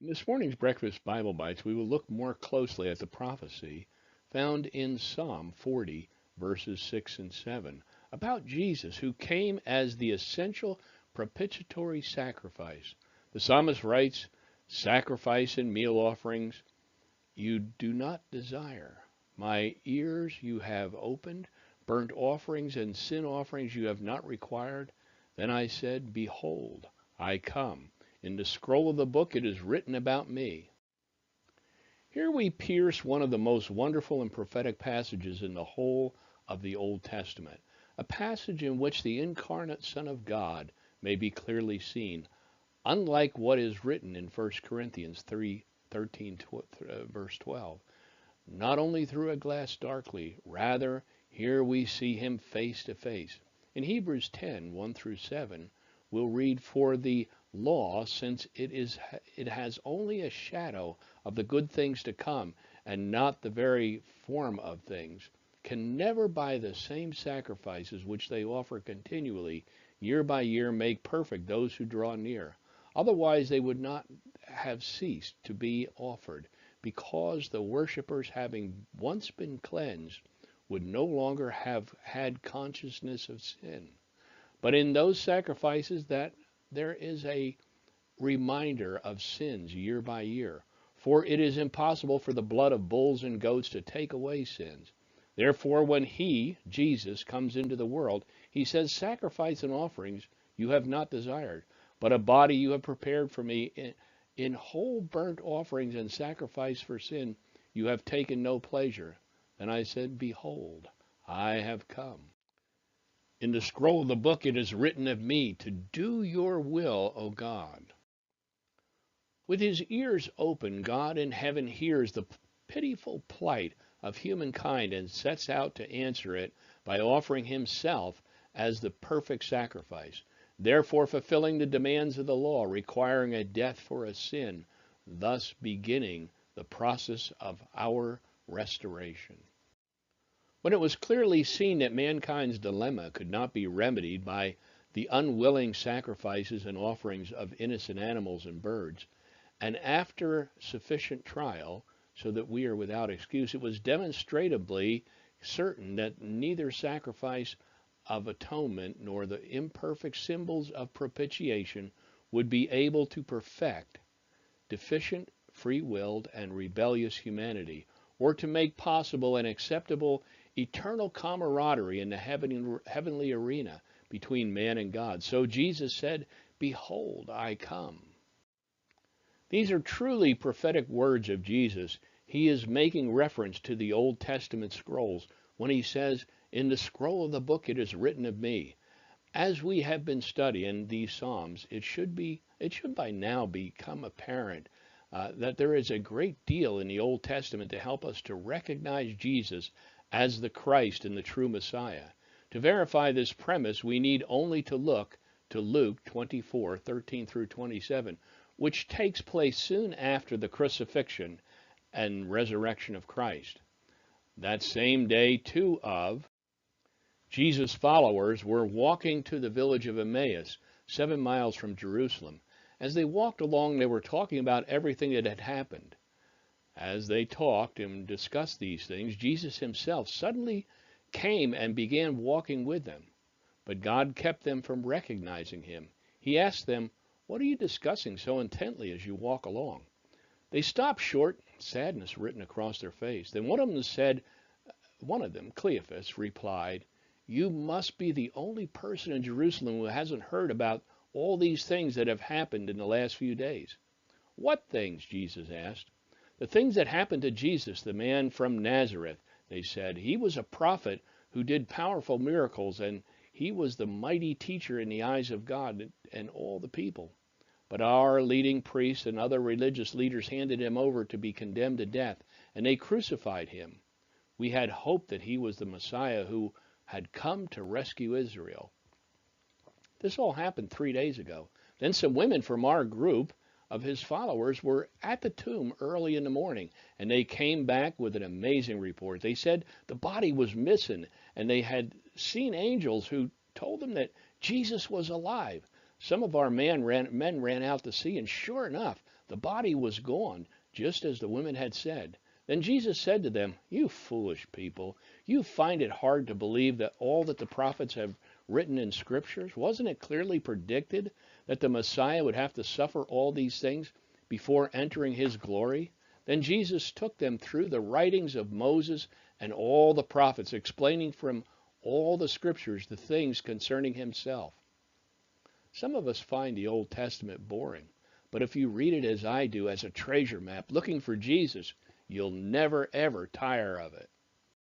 In this morning's Breakfast Bible Bites, we will look more closely at the prophecy found in Psalm 40, verses 6 and 7, about Jesus, who came as the essential propitiatory sacrifice. The psalmist writes, "Sacrifice and meal offerings you do not desire. My ears you have opened, burnt offerings and sin offerings you have not required. Then I said, Behold, I come. In the scroll of the book it is written about me." Here we pierce one of the most wonderful and prophetic passages in the whole of the Old Testament, a passage in which the incarnate Son of God may be clearly seen, unlike what is written in 1 Corinthians 3:13, verse 12. Not only through a glass darkly, rather here we see him face to face. In Hebrews 10, 1 through 7, we'll read, "For the law, since it has only a shadow of the good things to come, and not the very form of things, can never by the same sacrifices which they offer continually, year by year, make perfect those who draw near. Otherwise they would not have ceased to be offered, because the worshippers, having once been cleansed, would no longer have had consciousness of sin. But in those sacrifices that there is a reminder of sins year by year, for it is impossible for the blood of bulls and goats to take away sins. Therefore, when he, Jesus, comes into the world, he says, Sacrifice and offerings you have not desired, but a body you have prepared for me. In whole burnt offerings and sacrifice for sin you have taken no pleasure. Then I said, Behold, I have come. In the scroll of the book it is written of me, to do your will, O God." With his ears open, God in heaven hears the pitiful plight of humankind and sets out to answer it by offering himself as the perfect sacrifice, therefore fulfilling the demands of the law, requiring a death for a sin, thus beginning the process of our restoration. When it was clearly seen that mankind's dilemma could not be remedied by the unwilling sacrifices and offerings of innocent animals and birds, and after sufficient trial, so that we are without excuse, it was demonstrably certain that neither sacrifice of atonement nor the imperfect symbols of propitiation would be able to perfect deficient, free-willed, and rebellious humanity, or to make possible an acceptable eternal camaraderie in the heavenly arena between man and God. So Jesus said, "Behold, I come." These are truly prophetic words of Jesus. He is making reference to the Old Testament scrolls when he says, "In the scroll of the book it is written of me." As we have been studying these Psalms, it should by now become apparent that there is a great deal in the Old Testament to help us to recognize Jesus as the Christ and the true Messiah. To verify this premise, we need only to look to Luke 24:13 through 27, which takes place soon after the crucifixion and resurrection of Christ. That same day, two of Jesus' followers were walking to the village of Emmaus, 7 miles from Jerusalem. As they walked along, they were talking about everything that had happened. As they talked and discussed these things, Jesus himself suddenly came and began walking with them. But God kept them from recognizing him. He asked them, "What are you discussing so intently as you walk along?" They stopped short, sadness written across their face. Then one of them, Cleophas, replied, "You must be the only person in Jerusalem who hasn't heard about all these things that have happened in the last few days." "What things?" Jesus asked. "The things that happened to Jesus, the man from Nazareth," they said. "He was a prophet who did powerful miracles, and he was the mighty teacher in the eyes of God and all the people. But our leading priests and other religious leaders handed him over to be condemned to death, and they crucified him. We had hoped that he was the Messiah who had come to rescue Israel." This all happened 3 days ago. Then some women from our group of his followers were at the tomb early in the morning, and they came back with an amazing report. They said the body was missing, and they had seen angels who told them that Jesus was alive. Some of our men ran out to see, and sure enough, the body was gone, just as the women had said. Then Jesus said to them, "You foolish people, you find it hard to believe that all that the prophets have written in scriptures? Wasn't it clearly predicted that the Messiah would have to suffer all these things before entering his glory?" Then Jesus took them through the writings of Moses and all the prophets, explaining from all the scriptures the things concerning himself. Some of us find the Old Testament boring, but if you read it as I do, as a treasure map, looking for Jesus, you'll never ever tire of it.